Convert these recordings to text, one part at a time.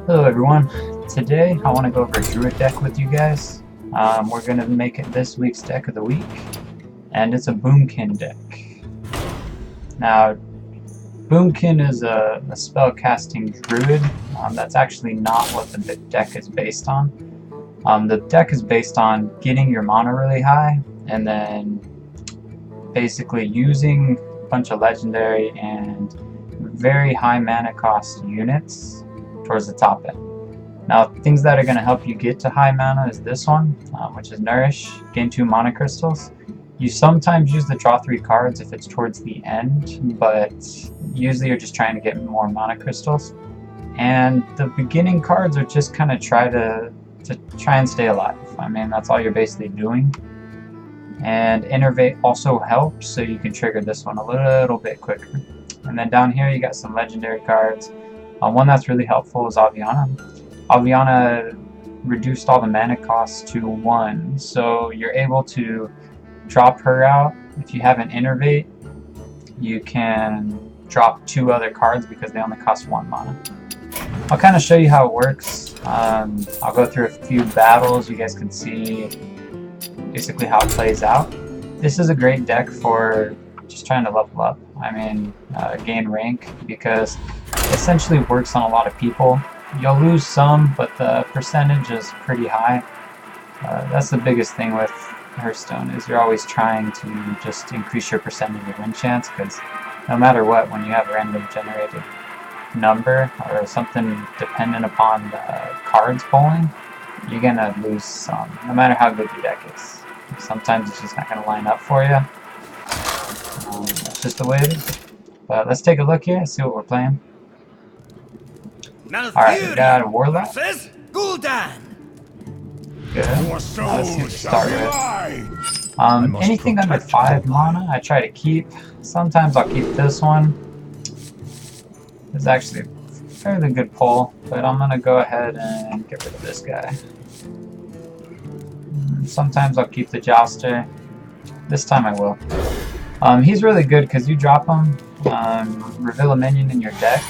Hello everyone. Today I want to go over a Druid deck with you guys. We're going to make it this week's deck of the week, and it's a Boomkin deck. Now, Boomkin is a spell casting Druid. That's actually not what the deck is based on. The deck is based on getting your mana really high, and then basically using a bunch of legendary and very high mana cost units towards the top end. Now, things that are going to help you get to high mana is this one, which is Nourish, gain 2 mana crystals. You sometimes use the draw 3 cards if it's towards the end, but usually you're just trying to get more mana crystals. And the beginning cards are just kind of try and stay alive. I mean, that's all you're basically doing. And Innervate also helps, so you can trigger this one a little bit quicker. And then down here you got some legendary cards. One that's really helpful is Aviana. Aviana reduced all the mana costs to 1, so you're able to drop her out. If you have an Innervate, you can drop 2 other cards because they only cost 1 mana. I'll kind of show you how it works. I'll go through a few battles. You guys can see basically how it plays out. This is a great deck for just trying to level up. I mean, gain rank, because it essentially works on a lot of people. You'll lose some, but the percentage is pretty high. That's the biggest thing with Hearthstone, is you're always trying to just increase your percentage of win chance, because no matter what, when you have a random generated number or something dependent upon the cards pulling, you're gonna lose some, no matter how good your deck is. Sometimes it's just not gonna line up for you. That's just the way it is. But let's take a look here and see what we're playing. Alright, we got a Warlock. Good. Now let's see what to start with. Anything under 5 mana I try to keep. Sometimes I'll keep this one. It's actually a fairly good pull, but I'm gonna go ahead and get rid of this guy. Sometimes I'll keep the Jouster. This time I will. He's really good because you drop him, reveal a minion in your deck.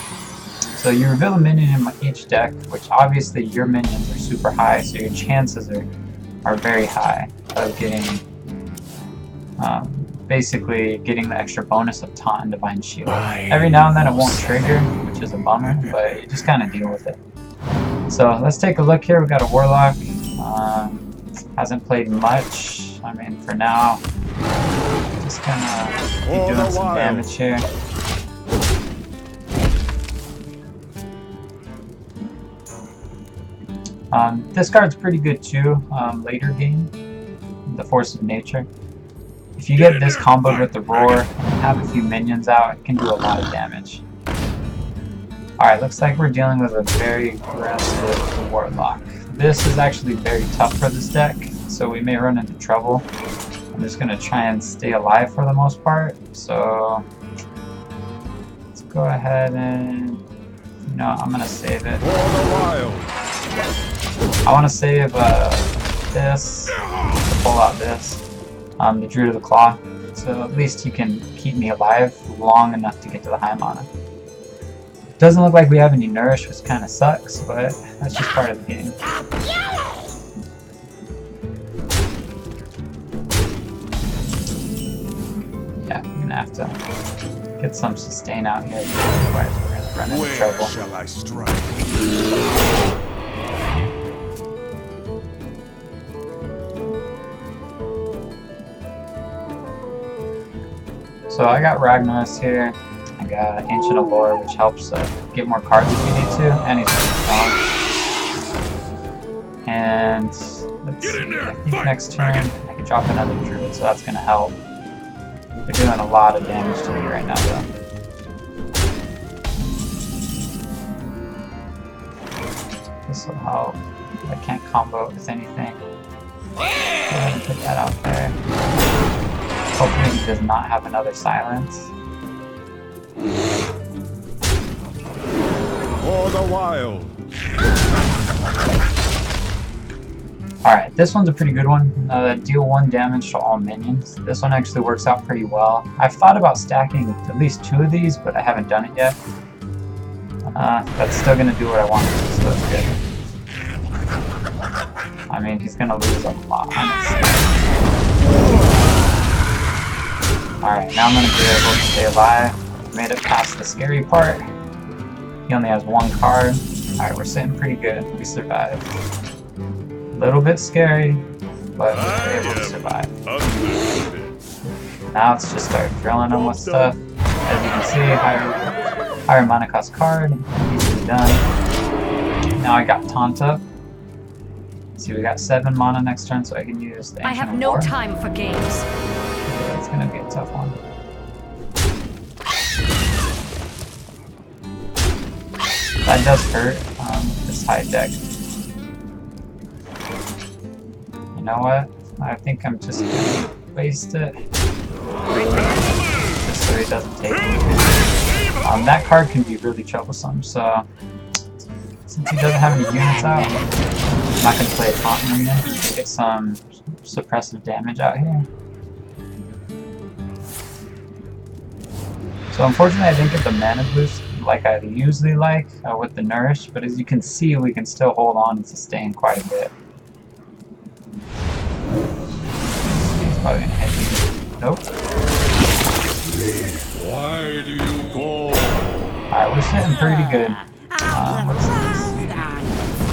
So you reveal a minion in each deck, which obviously your minions are super high, so your chances are very high of getting, basically getting the extra bonus of Taunt and Divine Shield. Every now and then it won't trigger, which is a bummer, but you just kind of deal with it. So let's take a look here. We got a Warlock. Hasn't played much. I mean, for now, just gonna keep doing some damage here. This card's pretty good too, later game, the Force of Nature. If you get this comboed with the Roar and have a few minions out, it can do a lot of damage. Alright, looks like we're dealing with a very aggressive Warlock. This is actually very tough for this deck, so we may run into trouble. I'm just going to try and stay alive for the most part, so let's go ahead and, I'm going to save it. I want to save this, to pull out this, the Druid of the Claw, so at least he can keep me alive long enough to get to the high mana. Doesn't look like we have any Nourish, which kind of sucks, but that's just part of the game. Yeah, I'm gonna have to get some sustain out here, otherwise we're gonna run into trouble. Where shall I strike? So I got Ragnaros here. I got Ancient Allure, which helps get more cards if you need to, and he's really strong. And let's see, I think next turn I can drop another Druid, so that's going to help. They're doing a lot of damage to me right now, though. This will help. I can't combo it with anything. Go ahead and put that out there. Hopefully he does not have another Silence. For the wild. Alright, this one's a pretty good one. Deal 1 damage to all minions. This one actually works out pretty well. I've thought about stacking at least 2 of these, but I haven't done it yet. That's still gonna do what I want, so it's good. I mean, he's gonna lose a lot, honestly. Alright, now I'm gonna be able to stay alive. Made it past the scary part. He only has one card. Alright, we're sitting pretty good. We survived. A little bit scary, but we were able to survive. Now let's just start drilling him with stuff. As you can see, higher mana cost card. Easily done. Now I got Taunt up. See, we got 7 mana next turn, so I can use the Ancient I have no War. time for games. Yeah, it's gonna be a tough one. That does hurt, this high deck. You know what? I think I'm just gonna waste it. Just so he doesn't take anything. That card can be really troublesome, so since he doesn't have any units out, I'm not gonna play a taunt minion to get some suppressive damage out here. So unfortunately I didn't get the mana boost like I usually like with the Nourish, but as you can see we can still hold on and sustain quite a bit. He's probably gonna hit me. Nope. Why do you go? Alright, we're sitting pretty good. Let's see.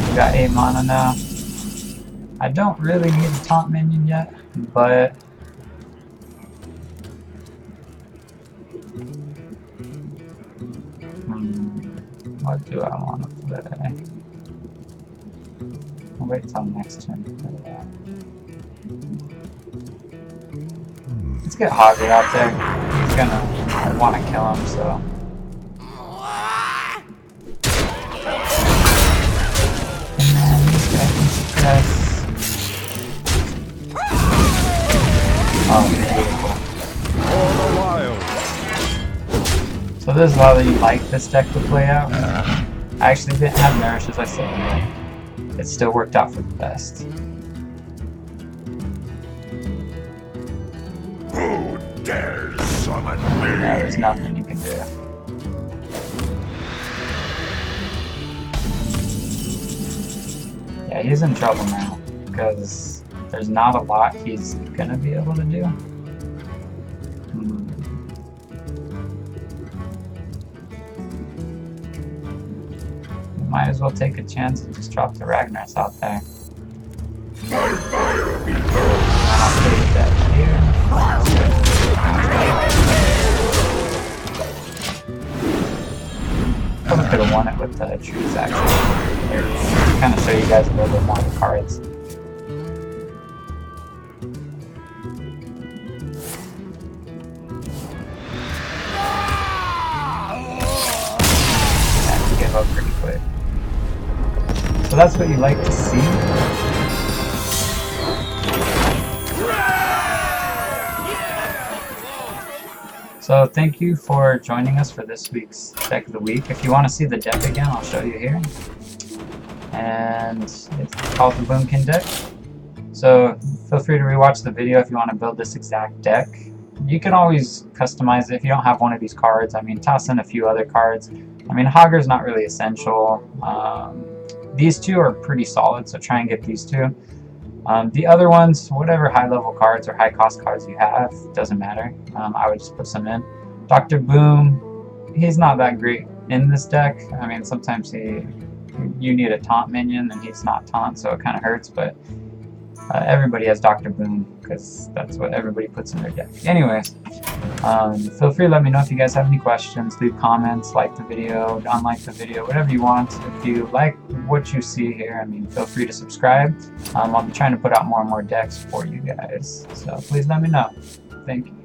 We got 8 mana now. I don't really need a taunt minion yet, but what do I want to play? I'll wait till next turn to play that. Let's get Hogger out there. He's gonna want to kill him, so. And then this guy can suppress. Oh, beautiful. So this is how you like this deck to play out. I actually didn't have Nourish, as I said, but it still worked out for the best. Who dares summon me? Yeah, there's nothing you can do. Yeah, he's in trouble now, because there's not a lot he's gonna be able to do. Might as well take a chance and just drop the Ragnar's out there. My fire be burned. I'll save that here. Probably could have won it with the trees actually. Kind of show you guys a little bit more of the cards. Yeah, he gave up pretty quick. So that's what you like to see. So thank you for joining us for this week's Deck of the Week. If you want to see the deck again, I'll show you here. And it's called the Boomkin deck. So feel free to rewatch the video if you want to build this exact deck. You can always customize it if you don't have one of these cards. I mean, toss in a few other cards. I mean, Hogger's not really essential. These two are pretty solid, so try and get these two. The other ones, whatever high-level cards or high-cost cards you have, doesn't matter. I would just put some in. Dr. Boom, he's not that great in this deck. I mean, sometimes you need a taunt minion, and he's not taunt, so it kind of hurts, but everybody has Dr. Boom, because that's what everybody puts in their deck. Anyways, feel free to let me know if you guys have any questions. Leave comments, like the video, unlike the video, whatever you want. If you like what you see here, I mean, feel free to subscribe. I'll be trying to put out more and more decks for you guys, so please let me know. Thank you.